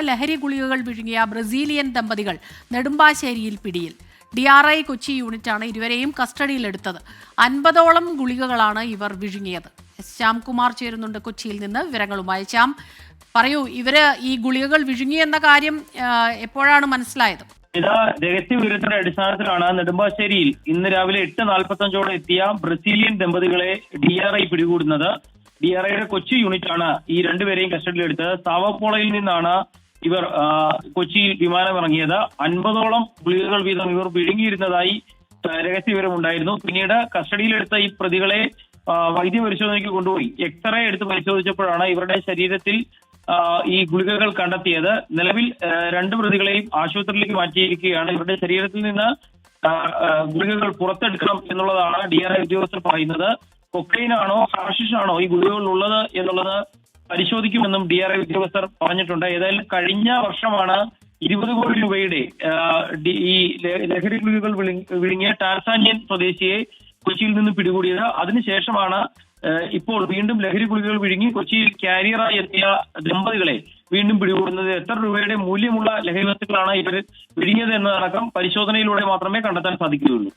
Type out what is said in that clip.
ലഹരി ഗുളികകൾ വിഴുങ്ങിയ ബ്രസീലിയൻ ദമ്പതികൾ നെടുമ്പാശ്ശേരിയിൽ പിടിയിൽ. DRI കൊച്ചി യൂണിറ്റാണ് ഇരുവരെയും കസ്റ്റഡിയിലെടുത്തത്. 50ഓളം ഗുളികകളാണ് ഇവർ വിഴുങ്ങിയത്. ശ്യാംകുമാർ ചേരുന്നുണ്ട് കൊച്ചിയിൽ നിന്ന് വിവരങ്ങളുമായി. ശ്യാം, പറയൂ, ഇവര് ഈ ഗുളികകൾ വിഴുങ്ങിയെന്ന കാര്യം എപ്പോഴാണ് മനസ്സിലായത്? ഇത് രഹസ്യ വിവരത്തിന്റെ അടിസ്ഥാനത്തിലാണ് നെടുമ്പാശ്ശേരിയിൽ ഇന്ന് രാവിലെ 8:45 എത്തിയ ബ്രസീലിയൻ ദമ്പതികളെ DRI പിടികൂടുന്നത്. DRIയുടെ കൊച്ചി യൂണിറ്റാണ് ഈ രണ്ടുപേരെയും കസ്റ്റഡിയിലെടുത്തത്. സാവപ്പോളയിൽ നിന്നാണ് ഇവർ കൊച്ചിയിൽ വിമാനമിറങ്ങിയത്. 50ഓളം ഗുളികകൾ വീതം ഇവർ വിഴുങ്ങിയിരുന്നതായി രഹസ്യ വിവരമുണ്ടായിരുന്നു. പിന്നീട് കസ്റ്റഡിയിലെടുത്ത ഈ പ്രതികളെ വൈദ്യപരിശോധനയ്ക്ക് കൊണ്ടുപോയി എക്സ്റേ എടുത്ത് പരിശോധിച്ചപ്പോഴാണ് ഇവരുടെ ശരീരത്തിൽ ഈ ഗുളികകൾ കണ്ടെത്തിയത്. നിലവിൽ രണ്ട് പ്രതികളെയും ആശുപത്രിയിലേക്ക് മാറ്റിയിരിക്കുകയാണ്. ഇവരുടെ ശരീരത്തിൽ നിന്ന് ഗുളികകൾ പുറത്തെടുക്കണം എന്നുള്ളതാണ് DRI ഉദ്യോഗസ്ഥർ പറയുന്നത്. കൊക്കൈനാണോ ഹാഷിഷാണോ ഈ ഗുളികകളിൽ ഉള്ളത് എന്നുള്ളത് പരിശോധിക്കുമെന്നും DRI ഉദ്യോഗസ്ഥർ പറഞ്ഞിട്ടുണ്ട്. ഏതായാലും കഴിഞ്ഞ വർഷമാണ് 20 കോടി രൂപയുടെ ഈ ലഹരി ഗുളികകൾ വിഴുങ്ങിയ ടാൻസാനിയൻ സ്വദേശിയെ കൊച്ചിയിൽ നിന്ന് പിടികൂടിയത്. അതിനുശേഷമാണ് ഇപ്പോൾ വീണ്ടും ലഹരി ഗുളികകൾ വിഴുങ്ങി കൊച്ചിയിൽ കാരിയറായി എത്തിയ ദമ്പതികളെ വീണ്ടും പിടികൂടുന്നത്. എത്ര രൂപയുടെ മൂല്യമുള്ള ലഹരി വസ്തുക്കളാണ് ഇവർ വിഴുങ്ങിയത് എന്നതടക്കം പരിശോധനയിലൂടെ മാത്രമേ കണ്ടെത്താൻ സാധിക്കുകയുള്ളൂ.